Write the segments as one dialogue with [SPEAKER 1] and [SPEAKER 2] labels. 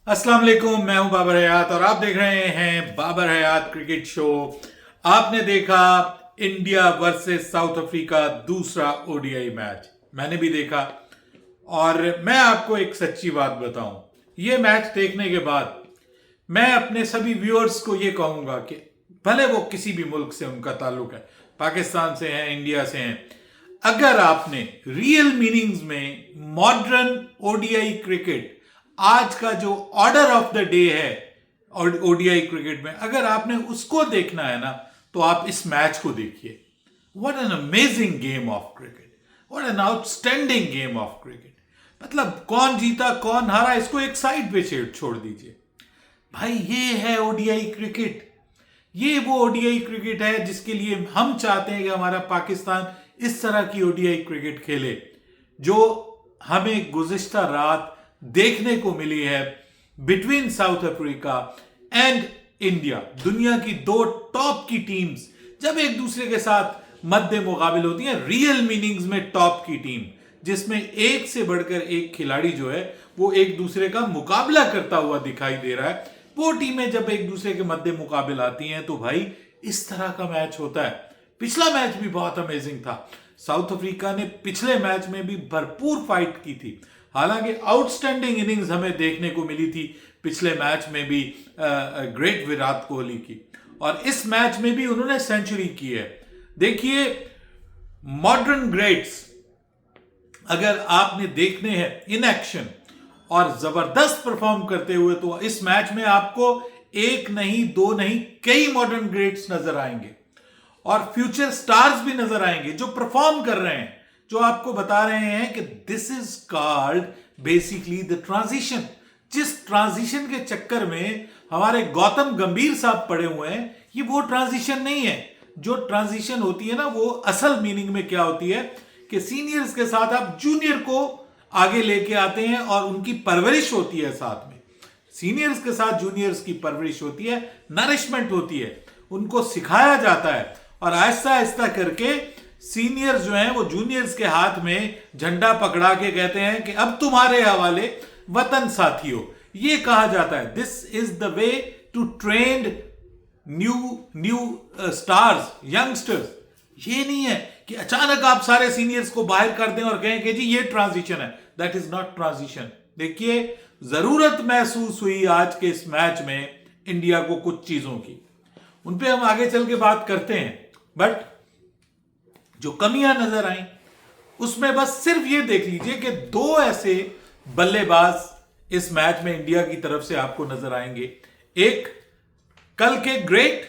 [SPEAKER 1] अस्सलाम वालेकुम, मैं हूं बाबर हयात और आप देख रहे हैं बाबर हयात क्रिकेट शो। आपने देखा इंडिया वर्सेस साउथ अफ्रीका दूसरा ओडीआई मैच, मैंने भी देखा। और मैं आपको एक सच्ची बात बताऊं, ये मैच देखने के बाद मैं अपने सभी व्यूअर्स को ये कहूंगा कि भले वो किसी भी मुल्क से उनका ताल्लुक है, पाकिस्तान से हैं, इंडिया से हैं, अगर आपने रियल मीनिंग्स में मॉडर्न ओडीआई क्रिकेट, आज का जो ऑर्डर ऑफ द डे है और ओडीआई क्रिकेट में, अगर आपने उसको देखना है ना, तो आप इस मैच को देखिए। What an amazing game of cricket, what an outstanding game of cricket. मतलब कौन जीता कौन हारा इसको एक साइड पे छोड़ दीजिए भाई, ये है ओडीआई क्रिकेट। ये वो ओडीआई क्रिकेट है जिसके लिए हम चाहते हैं कि हमारा पाकिस्तान इस तरह की ओडीआई क्रिकेट खेले जो हमें गुज़िश्ता रात देखने को मिली है between south Africa and India. दुनिया की दो टॉप की टीम्स जब एक दूसरे के साथ मद्दे मुकाबिल होती हैं, रियल मीनिंग्स में टॉप की टीम, जिसमें एक से बढ़कर एक खिलाड़ी जो है वो एक दूसरे का मुकाबला करता हुआ दिखाई दे रहा है, वो टीमें जब एक दूसरे के मद्दे मुकाबिल आती हैं तो भाई इस तरह का मैच होता है। पिछला मैच भी बहुत अमेजिंग था। साउथ अफ्रीका ने पिछले मैच में भी भरपूर फाइट की थी। हालांकि आउटस्टैंडिंग इनिंग्स हमें देखने को मिली थी पिछले मैच में भी ग्रेट विराट कोहली की, और इस मैच में भी उन्होंने सेंचुरी की है। देखिए, मॉडर्न ग्रेट्स अगर आपने देखने हैं इन एक्शन और जबरदस्त परफॉर्म करते हुए, तो इस मैच में आपको एक नहीं दो नहीं कई मॉडर्न ग्रेट्स नजर आएंगे और फ्यूचर स्टार्स भी नजर आएंगे जो परफॉर्म कर रहे हैं, जो आपको बता रहे हैं कि this is called basically the transition. जिस ट्रांजिशन के चक्कर में हमारे गौतम गंभीर साहब पड़े हुए हैं, ये वो ट्रांजिशन नहीं है। जो ट्रांजिशन होती है ना, वो असल मीनिंग में क्या होती है कि सीनियर्स के साथ आप जूनियर को आगे लेके आते हैं और उनकी परवरिश होती है। साथ में सीनियर्स के साथ जूनियर्स की परवरिश होती है, नरिशमेंट होती है, उनको सिखाया जाता है और आहिस्ता आहिस्ता करके सीनियर्स जो हैं वो जूनियर्स के हाथ में झंडा पकड़ा के कहते हैं कि अब तुम्हारे हवाले वतन साथियों। ये कहा जाता है this is the way to trend new stars, youngsters. ये नहीं है कि अचानक आप सारे सीनियर्स को बाहर कर दें और कहें कि जी ये ट्रांजिशन है। That is not transition. देखिए, जरूरत महसूस हुई आज के इस मैच में इंडिया को कुछ चीजों की, उन पे हम आगे चल के बात करते हैं, बट जो कमियां नजर आई उसमें बस सिर्फ ये देख लीजिए कि दो ऐसे बल्लेबाज इस मैच में इंडिया की तरफ से आपको नजर आएंगे। एक कल के ग्रेट,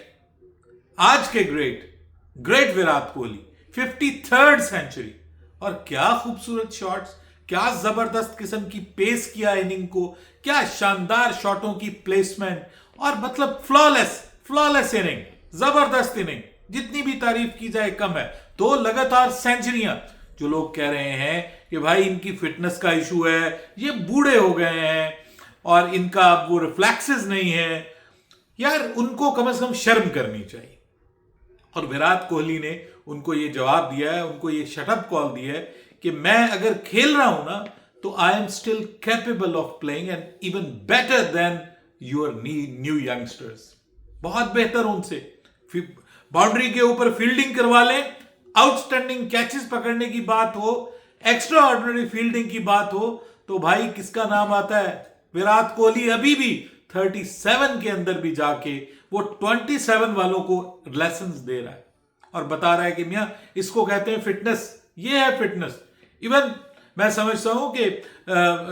[SPEAKER 1] आज के great Virat Kohli, 53rd century. और क्या खूबसूरत शॉट्स, क्या जबरदस्त किस्म की पेस किया इनिंग को, क्या शानदार शॉटों की प्लेसमेंट, और मतलब फ्लॉलेस इनिंग, जबरदस्त इनिंग, जितनी भी तारीफ की जाए कम है। दो लगातार सेंचुरियां। जो लोग कह रहे हैं कि भाई इनकी फिटनेस का इशू है, ये बूढ़े हो गए हैं और इनका वो रिफ्लेक्सेस नहीं है, यार उनको कम से कम शर्म करनी चाहिए। और विराट कोहली ने उनको ये जवाब दिया है, उनको ये शटअप कॉल दिया है कि मैं अगर खेल रहा हूं ना तो I am still capable of playing and even better than your new youngsters. बहुत बेहतर उनसे। बाउंड्री के ऊपर फील्डिंग करवा लें, आउटस्टैंडिंग कैचेस पकड़ने की बात हो, एक्स्ट्रा ऑर्डिनरी फील्डिंग की बात हो, तो भाई किसका नाम आता है? विराट कोहली अभी भी 37 के अंदर भी जाके वो 27 वालों को लेसन्स दे रहा है और बता रहा है कि मियां इसको कहते हैं फिटनेस, ये है फिटनेस। इवन मैं समझता हूं कि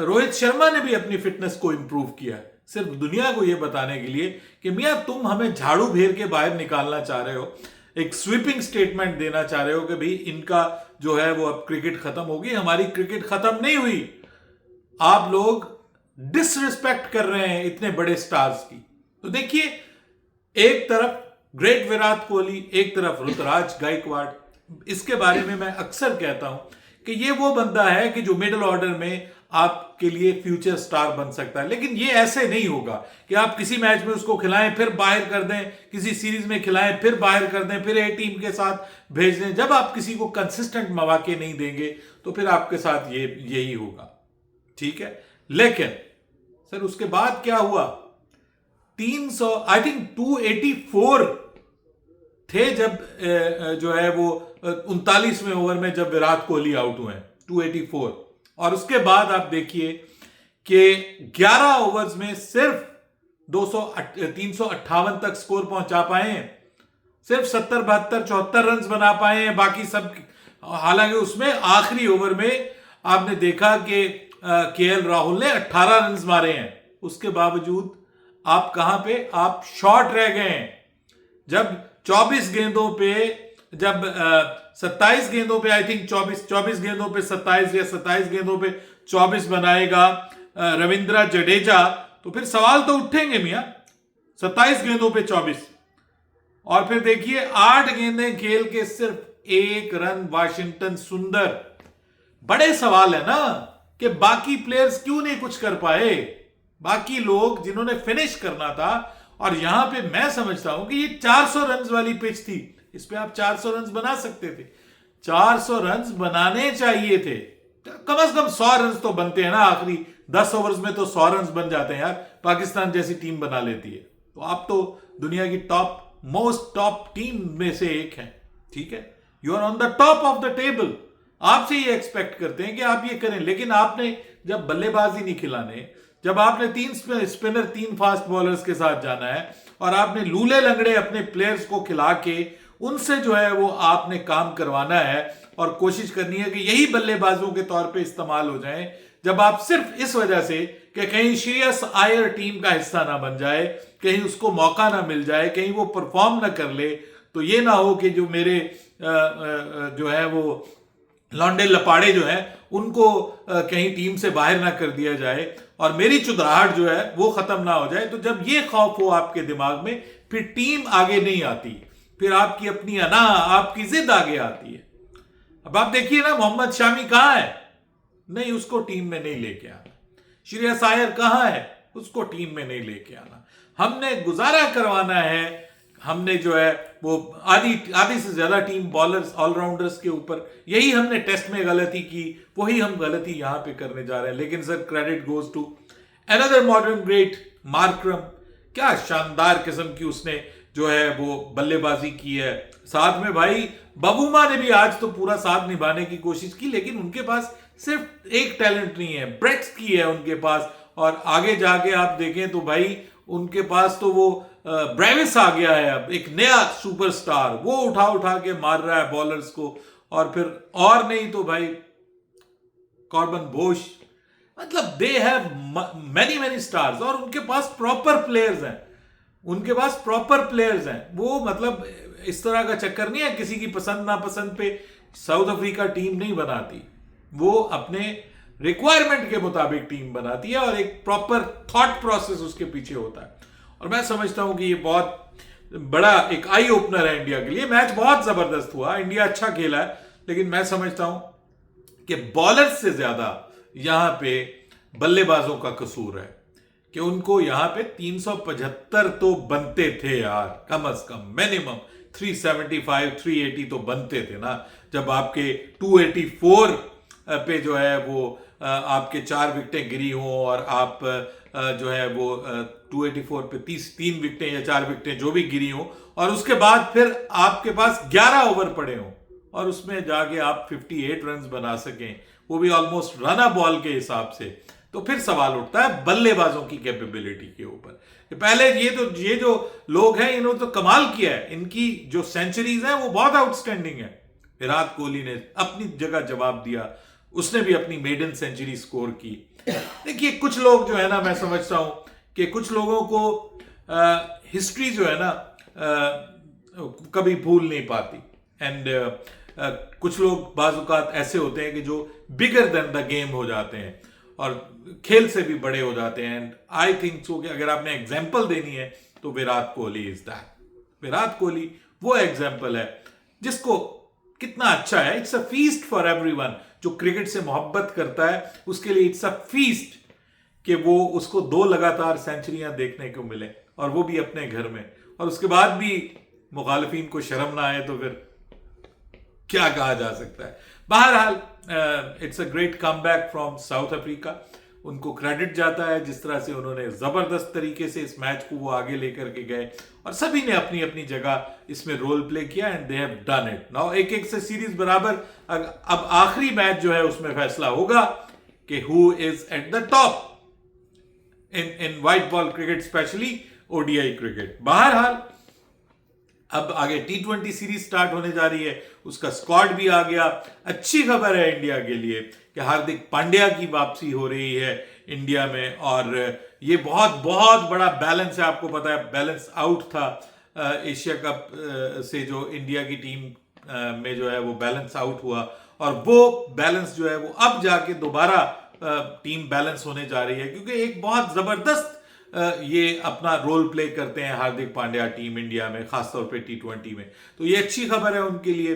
[SPEAKER 1] रोहित शर्मा ने भी अपनी फिटनेस को इंप्रूव किया है, सिर्फ दुनिया को यह बताने के लिए कि मियां तुम हमें झाड़ू फेर के बाहर निकालना चाह रहे हो, एक स्वीपिंग स्टेटमेंट देना चाह रहे हो कि भाई इनका जो है वो अब क्रिकेट खत्म होगी। हमारी क्रिकेट खत्म नहीं हुई। आप लोग डिसरिस्पेक्ट कर रहे हैं इतने बड़े स्टार्स की। तो देखिए, एक तरफ ग्रेट विराट कोहली, एक तरफ ऋतुराज गायकवाड़। इसके बारे में मैं अक्सर कहता हूं कि ये वो बंदा है कि जो मिडिल ऑर्डर में आपके लिए फ्यूचर स्टार बन सकता है, लेकिन ये ऐसे नहीं होगा कि आप किसी मैच में उसको खिलाएं फिर बाहर कर दें, किसी सीरीज में खिलाएं फिर बाहर कर दें, फिर ए टीम के साथ भेज दें। जब आप किसी को कंसिस्टेंट मौके नहीं देंगे तो फिर आपके साथ ये यही होगा। ठीक है, लेकिन सर उसके बाद क्या हुआ, 300 आई थिंक 284 थे जब जो है वो 39वें ओवर में जब विराट कोहली आउट हुए, 284। और उसके बाद आप देखिए कि 11 ओवर्स में सिर्फ 358 तक स्कोर पहुंचा पाए हैं, सिर्फ 70, 72, 74 रन बना पाए हैं, बाकी सब। हालांकि उसमें आखिरी ओवर में आपने देखा कि केएल राहुल ने 18 रन मारे हैं, उसके बावजूद आप कहां पे, आप शॉर्ट रह गए हैं। जब 24 गेंदों पे, जब 27 गेंदों पे आई थिंक 24 गेंदों पे 27 या 27 गेंदों पे 24 बनाएगा रविंद्र जडेजा, तो फिर सवाल तो उठेंगे मियां। 27 गेंदों पे 24, और फिर देखिए 8 गेंदें खेल के सिर्फ 1 रन वाशिंगटन सुंदर। बड़े सवाल है ना कि बाकी प्लेयर्स क्यों नहीं कुछ कर पाए, बाकी लोग जिन्होंने फिनिश करना था। और यहां पे मैं समझता हूं कि ये 400 रन वाली पिच थी, इस पे आप 400 रन बना सकते थे, 400 रन बनाने चाहिए थे, कम से कम 100 रन तो बनते हैं ना, आखिरी 10 ओवर्स में तो 100 रन बन जाते हैं यार, पाकिस्तान जैसी टीम बना लेती है। तो आप तो दुनिया की मोस्ट टॉप टीम में से एक हैं, ठीक है, you are on the top of the table, आपसे ये एक्सपेक्ट करते हैं कि आप ये करें। लेकिन आपने जब बल्लेबाजी नहीं खिलाने, जब आपने 3 स्पिनर 3 फास्ट बॉलर्स के साथ जाना है, और आपने लूले लंगड़े अपने प्लेयर्स को खिला के उनसे जो है वो आपने काम करवाना है, और कोशिश करनी है कि यही बल्लेबाजों के तौर पे इस्तेमाल हो जाएं, जब आप सिर्फ इस वजह से कि कहीं श्रेयस अय्यर टीम का हिस्सा ना बन जाए, कहीं उसको मौका ना मिल जाए, कहीं वो परफॉर्म ना कर ले, तो ये ना हो कि जो मेरे जो है वो लौंडे लपाड़े जो है उनको कहीं टीम से बाहर ना कर दिया जाए, और मेरी चुदराहट जो है वो खत्म ना हो जाए। तो जब ये खौफ हो आपके दिमाग में, फिर टीम आगे नहीं आती, फिर आपकी अपनी अना, आपकी जिद आगे आती है। अब आप देखिए ना, मोहम्मद शामी कहां है, नहीं उसको टीम में नहीं लेके आना। श्रेयस अय्यर कहां है, उसको टीम में नहीं लेके आना। हमने गुजारा करवाना है, हमने जो है वो आधी से ज्यादा टीम बॉलर्स ऑलराउंडर्स के ऊपर, यही हमने टेस्ट में गलती की, वही हम गलती यहां पे करने जा रहे हैं। लेकिन sir credit goes to another modern great Markram, क्या शानदार किस्म की उसने जो है वो बल्लेबाजी की है। साथ में भाई बबूमा ने भी आज तो पूरा साथ निभाने की कोशिश की, लेकिन उनके पास सिर्फ एक टैलेंट नहीं है, ब्रेड्थ की है उनके पास। और आगे जाके आप देखें तो भाई उनके पास तो वो ब्रेविस आ गया है, अब एक नया सुपरस्टार, वो उठा उठा के मार रहा है बॉलर्स को। और फिर और नहीं तो भाई कॉर्बन बोश, मतलब दे हैव मेनी स्टार्स, और उनके पास प्रॉपर प्लेयर्स हैं, उनके पास प्रॉपर प्लेयर्स हैं। वो मतलब इस तरह का चक्कर नहीं है किसी की पसंद नापसंद पे साउथ अफ्रीका टीम नहीं बनाती, वो अपने रिक्वायरमेंट के मुताबिक टीम बनाती है, और एक प्रॉपर थॉट प्रोसेस उसके पीछे होता है। और मैं समझता हूं कि ये बहुत बड़ा एक आई ओपनर है इंडिया के लिए। मैच बहुत जबरदस्त हुआ, इंडिया अच्छा खेला है, लेकिन मैं समझता हूं कि बॉलर्स से ज्यादा यहां पे बल्लेबाजों का कसूर है, कि उनको यहां पे 375 तो बनते थे यार, कम से कम मिनिमम 375 380 तो बनते थे ना। जब आपके 284 पे जो है वो आपके 4 विकेटें गिरी हों, और आप जो है वो 284 पे 3 विकेटें या 4 विकेटें जो भी गिरी हों, और उसके बाद फिर आपके पास 11 ओवर पड़े हों, और उसमें जाके आप 58 रन बना सकें, वो भी ऑलमोस्ट रन बॉल के हिसाब से, तो फिर सवाल उठता है बल्लेबाजों की कैपेबिलिटी के ऊपर। पहले ये जो लोग हैं इन्होंने तो कमाल किया है, इनकी जो सेंचुरीज हैं वो बहुत आउटस्टैंडिंग है। विराट कोहली ने अपनी जगह जवाब दिया, उसने भी अपनी मेडन सेंचुरी स्कोर की। देखिए कुछ लोग जो है ना, मैं समझता हूं कि कुछ लोगों को हिस्ट्री जो है ना कभी भूल नहीं पाती, एंड कुछ लोग बाजुकात ऐसे होते हैं कि जो बिगर देन द गेम हो जाते हैं और खेल से भी बड़े हो जाते हैं। एंड आई थिंक सो कि अगर आपने एग्जाम्पल देनी है तो विराट कोहली इज दैट। विराट कोहली वो एग्जाम्पल है जिसको कितना अच्छा है, it's a feast for everyone. जो क्रिकेट से मोहब्बत करता है उसके लिए इट्स अ फीस्ट कि वो उसको 2 लगातार सेंचुरियां देखने को मिले, और वो भी अपने घर में, और उसके बाद भी मुखालिफिन को शर्म ना आए, तो फिर क्या कहा जा सकता है। बहरहाल it's a great comeback from south Africa. उनको क्रेडिट जाता है, जिस तरह से उन्होंने जबरदस्त तरीके से इस मैच को वो आगे लेकर के गए और सभी ने अपनी अपनी जगह इसमें रोल प्ले किया and they have done it. Now एक एक से सीरीज बराबर, अब आखिरी मैच जो है उसमें फैसला होगा कि who is at the top in white ball cricket, specially ODI cricket. बहरहाल अब आगे T20 सीरीज स्टार्ट होने जा रही है, उसका स्क्वाड भी आ गया। अच्छी खबर है इंडिया के लिए कि हार्दिक पांड्या की वापसी हो रही है इंडिया में, और ये बहुत बहुत बड़ा बैलेंस है। आपको पता है बैलेंस आउट था एशिया कप से, जो इंडिया की टीम में जो है वो बैलेंस आउट हुआ, और वो बैलेंस जो है वो अब जाके दोबारा टीम बैलेंस होने जा रही है, क्योंकि एक बहुत जबरदस्त ये अपना रोल प्ले करते हैं हार्दिक पांड्या टीम इंडिया में, खासतौर पे T20 में। तो ये अच्छी खबर है उनके लिए।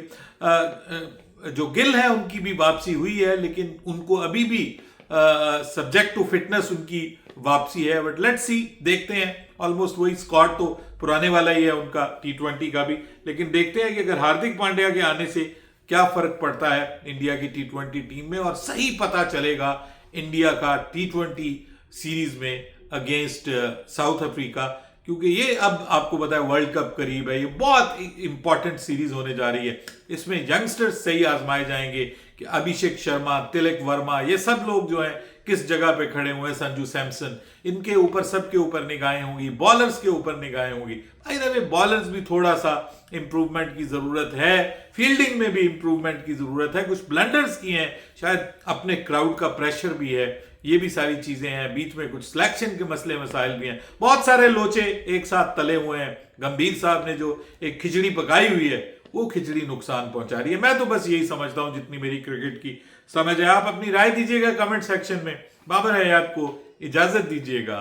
[SPEAKER 1] जो गिल है उनकी भी वापसी हुई है, लेकिन उनको अभी भी सब्जेक्ट टू फिटनेस उनकी वापसी है, बट लेट्स सी, देखते हैं। ऑलमोस्ट वही स्क्वाड तो पुराने वाला ही है उनका T20 का भी, लेकिन देखते हैं कि अगर हार्दिक पांड्या के आने से क्या फर्क पड़ता है इंडिया की T20 टीम में, और सही पता चलेगा इंडिया का T20 सीरीज में अगेंस्ट साउथ अफ्रीका, क्योंकि ये अब आपको पता है वर्ल्ड कप करीब है, ये बहुत इंपॉर्टेंट सीरीज होने जा रही है। इसमें यंगस्टर्स सही आजमाए जाएंगे कि अभिषेक शर्मा, तिलक वर्मा, ये सब लोग जो हैं किस जगह पे खड़े हुए हैं, संजू सैमसन, इनके ऊपर, सबके ऊपर निगाहें होंगी, बॉलर्स के ऊपर निगाहें होंगी। भाई द वे बॉलर्स भी थोड़ा सा इंप्रूवमेंट की जरूरत है, फील्डिंग में भी इंप्रूवमेंट की जरूरत है, कुछ ब्लंडर्स की हैं, शायद अपने क्राउड का प्रेशर भी है, ये भी सारी चीजें हैं, बीच में कुछ सिलेक्शन के मसले मसाइल भी हैं, बहुत सारे लोचे एक साथ तले हुए हैं। गंभीर साहब ने जो एक खिचड़ी पकाई हुई है, वो खिचड़ी नुकसान पहुंचा रही है। मैं तो बस यही समझता हूं, जितनी मेरी क्रिकेट की समझ है। आप अपनी राय दीजिएगा कमेंट सेक्शन में। बाबर हयात को इजाजत दीजिएगा।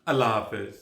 [SPEAKER 1] अल्लाह हाफिज।